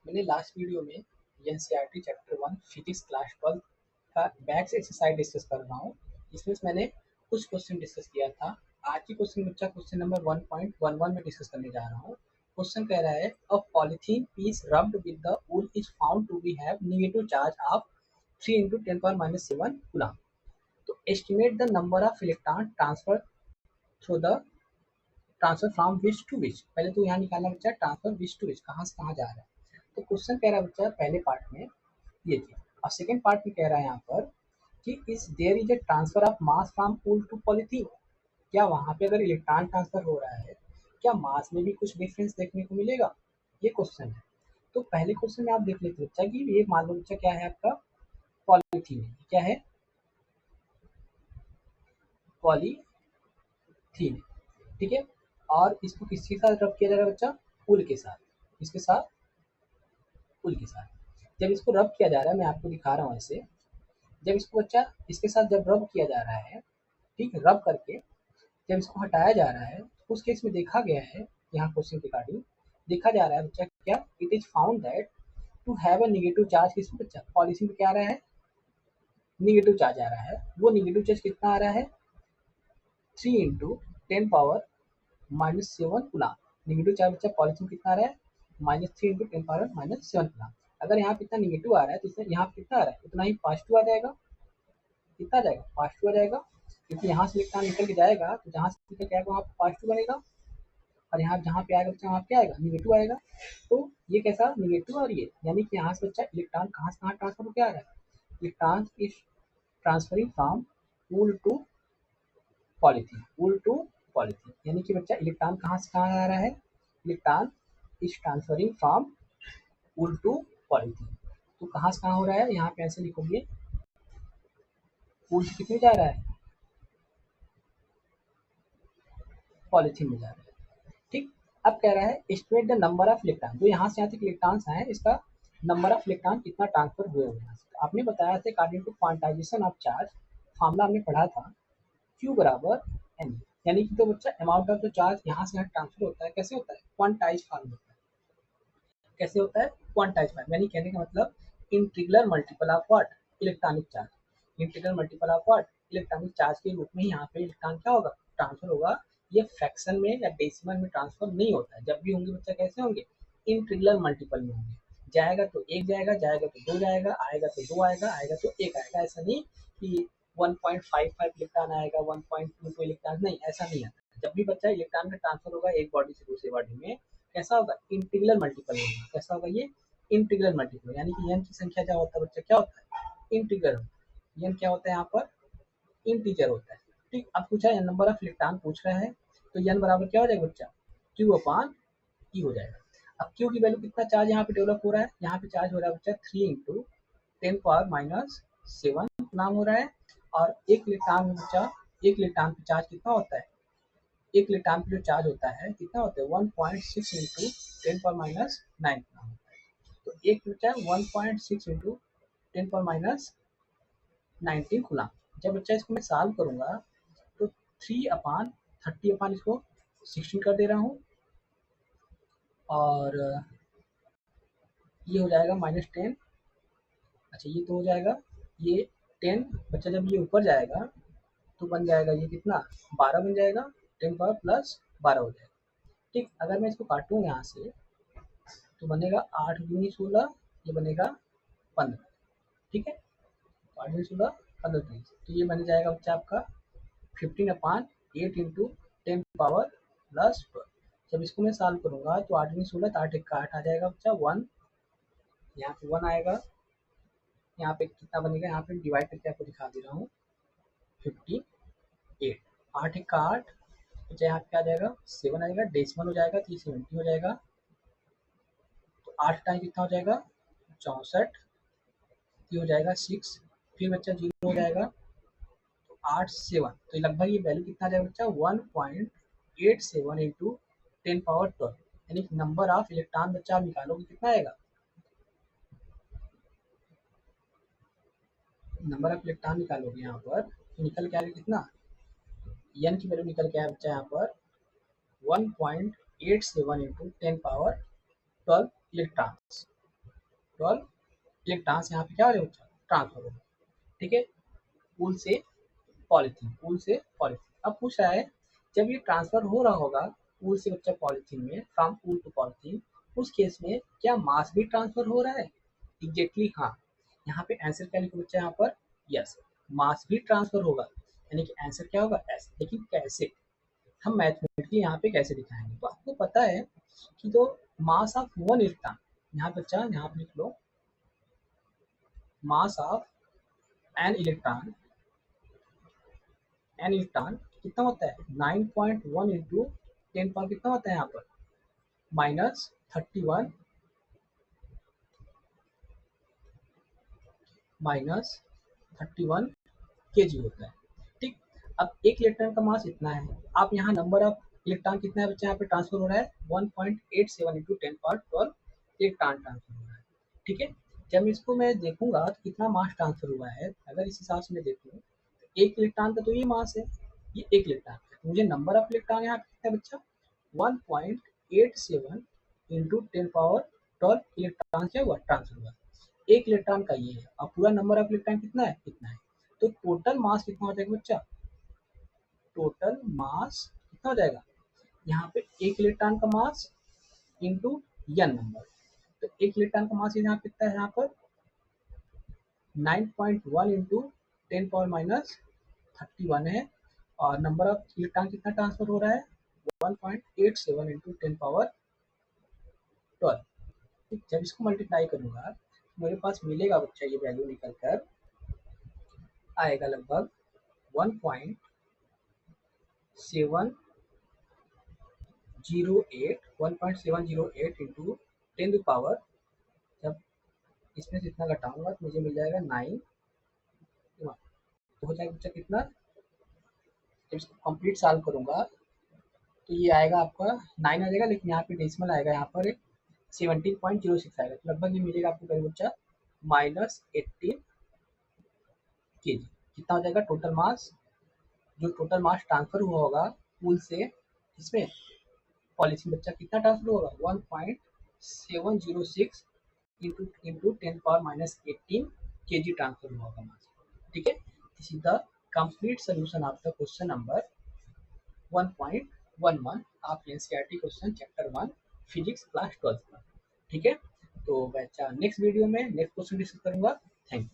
मैंने last video में NCERT chapter 1 physics class 12 का बैक्स एक्सरसाइज डिस्कस कर रहा हूँ। इसमें मैंने कुछ क्वेश्चन डिस्कस किया था। आज की क्वेश्चन बच्चा क्वेश्चन नंबर 1.11 में डिस्कस करने जा रहा हूँ। क्वेश्चन कह रहा है a polythene piece rubbed with the wool is found to be have negative charge of 3 into 10 power minus 7 coulomb. तो estimate the number of electron transfer through the transfer from which to which. पहले तो यहाँ निकालना बच्चा transfer which to विच, कहाँ से कहाँ जा रहा है। तो क्वेश्चन कह रहा है बच्चा पहले पार्ट में ये चीज, और सेकेंड पार्ट में कह रहा है यहाँ पर कि is there is a transfer of mass from wool to polythene. क्या वहां पे अगर इलेक्ट्रॉन ट्रांसफर हो रहा है, क्या मास में भी कुछ डिफरेंस देखने को मिलेगा, ये क्वेश्चन है। तो पहले क्वेश्चन में आप देख लेते बच्चा कि ये मान लो बच्चा क्या है आपका पॉलीथीन है, क्या है पॉलीथीन, ठीक है। और इसको किसके साथ रब किया जाएगा बच्चा, पुल के साथ, इसके साथ पुल के साथ। जब इसको रब किया जा रहा है, मैं आपको दिखा रहा हूँ ऐसे, जब इसको बच्चा इसके साथ जब रब किया जा रहा है, ठीक है, रब करके जब इसको हटाया जा रहा है, तो उस केस में देखा गया है, यहाँ क्वेश्चन रिगार्डिंग देखा जा रहा है बच्चा क्या, it is found that to have a negative charge, किसमें बच्चा पॉलीथीन पे क्या आ रहा है, नेगेटिव चार्ज आ रहा है। वो नेगेटिव चार्ज कितना आ रहा है, 3 इंटू 10 पावर माइनस 7 गुना। नेगेटिव चार्ज बच्चा पॉलीथीन कितना आ रहा है, -3 into 10 power -7 गुना। अगर यहाँ पे इतना नेगेटिव आ रहा है तो इसमें यहाँ पे कितना आ रहा है, उतना ही पॉजिटिव आ जाएगा। कितना आ जाएगा, पॉजिटिव आ जाएगा, क्योंकि यहाँ से इलेक्ट्रॉन निकल के जाएगा, तो जहाँ से निकल के आएगा वहाँ पे पॉजिटिव बनेगा, और यहाँ जहाँ पे आएगा बच्चा वहाँ क्या आएगा, निगेटिव आएगा। तो ये कैसा निगेटिव, और ये यानी कि यहाँ से बच्चा इलेक्ट्रॉन कहाँ से कहाँ ट्रांसफर होकर आ रहा है, electron is transferring from wool to polythene, wool to polythene. यानी कि बच्चा इलेक्ट्रॉन कहाँ से कहाँ आ रहा है, electron is transferring from wool to polythene. तो कहाँ से कहाँ हो रहा है, यहाँ पे ऐसे लिखोगे, वूल से कितने जा रहा है, पॉलीथीन में जा रहा है, ठीक। अब कह रहा है estimate the number of electron, जो यहाँ से यहाँ तक इलेक्ट्रॉन्स आए इसका नंबर ऑफ इलेक्ट्रॉन कितना ट्रांसफर हुए हुए हैं। तो आपने बताया था according to quantisation of charge, formula हमने पढ़ा था Q बराबर एन। यानी कि तो बच्चा अमाउंट ऑफ जो चार्ज यहाँ से यहाँ ट्रांसफर होता है कैसे होता है, क्वांटाइज फॉर्म होता है। कैसे होता है, क्वांटाइज फॉर्म, यानी कहने का मतलब integral multiple of what, electronic charge. Integral multiple of what, electronic charge के रूप में यहाँ पे इलेक्ट्रॉन क्या होगा, ट्रांसफर होगा। ये फ्रैक्शन में या डेसिमल में ट्रांसफर नहीं होता है। जब भी होंगे बच्चा कैसे होंगे, इंटीग्रल मल्टीपल में होंगे। जाएगा तो एक जाएगा, जाएगा तो दो जाएगा, आएगा तो दो आएगा, आएगा तो एक आएगा। ऐसा नहीं कि 1.55 इलेक्ट्रॉन आएगा, 1.22 इलेक्ट्रॉन, नहीं, ऐसा नहीं आता। जब भी बच्चा इलेक्ट्रॉन का ट्रांसफर होगा एक बॉडी से दूसरी बॉडी में, कैसा होगा, इंटीग्रल मल्टीपल होगा। कैसा होगा ये, इंटीग्रल मल्टीपल, यानी कि एन की संख्या क्या होता है बच्चा, क्या होता है, इंटीग्रल। एन क्या होता है यहाँ पर, इंटीजर होता है, ठीक। अब पूछा है नंबर ऑफ इलेक्ट्रॉन पूछ रहा है, तो एन बराबर क्या हो जाएगा बच्चा, क्यू अपॉन ई हो जाएगा। अब क्यू की वैल्यू कितना चार्ज यहाँ पे डेवलप हो रहा है, यहाँ पे चार्ज हो रहा है बच्चा 3 इंटू 10 पावर -7 नाम हो रहा है। और एक इलेक्ट्रॉन में बच्चा, एक इलेक्ट्रॉन पे चार्ज कितना होता है, एक इलेक्ट्रॉन पे जो चार्ज होता है कितना होता है, 1.6 इंटू 10 पावर -9 होता है। तो एक बच्चा 1.6 इंटू 10 पावर -19 खुला। जब बच्चा इसको मैं सॉल्व करूंगा तो 3/30 इसको 16 कर दे रहा हूँ, और ये हो जाएगा -10। अच्छा ये तो हो जाएगा, ये 10 बच्चा जब ये ऊपर जाएगा तो बन जाएगा ये कितना, 12 बन जाएगा, 10 पावर +12 हो जाएगा, ठीक। अगर मैं इसको काटूँ यहाँ से तो बनेगा 8 दूनी 16, ये बनेगा 15, ठीक है। तो 8 दूनी 16, 15 दूनी, तो ये बन जाएगा बच्चा आपका 15/8 इंटू 10 पावर +12। जब इसको मैं सॉल्व करूंगा तो 8 दूनी 16, तो 8 एक का 8 आ जाएगा बच्चा 1, यहाँ पे 1 आएगा, यहाँ पे कितना बनेगा, यहाँ पे डिवाइड करके आपको दिखा दे रहा हूँ, 58, 8 एक का 8, तो यहाँ पे क्या आ जाएगा, 7 आएगा, डेसिमल हो जाएगा तो ये 70 हो जाएगा। तो 8 टाइम कितना हो जाएगा, 64, ये हो जाएगा 6, फिर बच्चा 0 हो जाएगा, तो 8 7, तो लगभग ये वैल्यू कितना आ जाएगा बच्चा, 1.87 इंटू 10 पावर 12। यानी नंबर ऑफ इलेक्ट्रॉन बच्चा आप निकालोगे कितना आएगा, नंबर ऑफ इलेक्ट्रॉन निकालोगे यहाँ पर तो निकल के आएगा कितना, एन की वैल्यू निकल के आया बच्चा यहाँ पर 1.87 इंटू 10 पावर 12 इलेक्ट्रॉन्स। 12 इलेक्ट्रॉन्स यहाँ पे क्या हो रहे बच्चा ट्रांसफर हो रहे। ठीक है, पूल से पॉलीथीन, पूल से पॉलीथीन। अब पूछ रहा है जब ये ट्रांसफर हो रहा होगा पूल से बच्चा पॉलीथीन में, फ्रॉम पूल टू पॉलीथीन, उस केस में क्या मास भी ट्रांसफर हो रहा है? एग्जैक्टली हाँ। यहाँ पे आंसर क्या लिखो बच्चा यहाँ पर? यस, मास भी ट्रांसफर होगा, यानी कि आंसर क्या होगा एस। लेकिन कैसे? हम मैथमेटिकली यहाँ पे कैसे दिखाएंगे? तो आपको पता है कि जो मास ऑफ वन इलेक्ट्रॉन, यहाँ बच्चा यहाँ पे लिख लो, mass of an electron, an electron कितना होता है 9.1 इंटू 10 पावर कितना होता है यहाँ पर -31, -31 kg होता है। ठीक, अब एक इलेक्ट्रॉन का मास इतना है, आप यहाँ नंबर ऑफ इलेक्ट्रॉन कितना है बच्चा यहाँ पे ट्रांसफर हो रहा है 1.87 इंटू 10 पावर 12 इलेक्ट्रॉन ट्रांसफर हो रहा है। ठीक है, जब इसको मैं देखूंगा तो कितना मास ट्रांसफर हुआ है, अगर इस हिसाब से मैं देखूँ एक इलेक्ट्रॉन का तो ये मास है, ये एक इलेक्ट्रॉन है, तो मुझे नंबर ऑफ इलेक्ट्रॉन यहाँ पे कितना है बच्चा 1.87 इंटू 10 पावर 12 इलेक्ट्रॉन क्या हुआ ट्रांसफर हुआ। एक इलेक्ट्रॉन का ये है, अब पूरा नंबर ऑफ इलेक्ट्रॉन कितना है कितना है, तो टोटल मास कितना हो जाएगा बच्चा, टोटल मास कितना हो जाएगा यहाँ पे एक इलेक्ट्रॉन का मास इंटू एन नंबर, तो एक इलेक्ट्रॉन का मास यहाँ कितना है यहाँ पर 9.1 इंटू 10 पावर -31 है, और नंबर ऑफ इलेक्ट्रॉन कितना ट्रांसफर हो रहा है 1.87 इंटू 10 पावर 12। जब इसको मल्टीप्लाई करूंगा मेरे पास मिलेगा बच्चा ये वैल्यू निकल कर आएगा लगभग 1.708 इंटू 10 पावर, जब इसमें से इतना घटाऊंगा तो मुझे मिल जाएगा 9, तो हो जाएगा बच्चा कितना, जब इसको कंप्लीट सॉल्व करूंगा तो ये आएगा आपका 9 आ जाएगा, लेकिन यहाँ पे डेसिमल आएगा, यहाँ पर 17.06 आएगा, तो लगभग ये मिलेगा आपको करीब बच्चा -18 kg। कितना हो जाएगा टोटल मास, जो टोटल मास ट्रांसफर हुआ होगा पूल से इसमें पॉलीथीन बच्चा कितना ट्रांसफर होगा 1.706 इंटू 10 पावर -18 kg ट्रांसफर हुआ होगा मास। ठीक है, this is the complete solution of the question number 1.11 आप NCERT question chapter 1 physics class 12 का। ठीक है, तो बच्चा नेक्स्ट वीडियो में नेक्स्ट क्वेश्चन डिस्कस करूंगा। Thank you.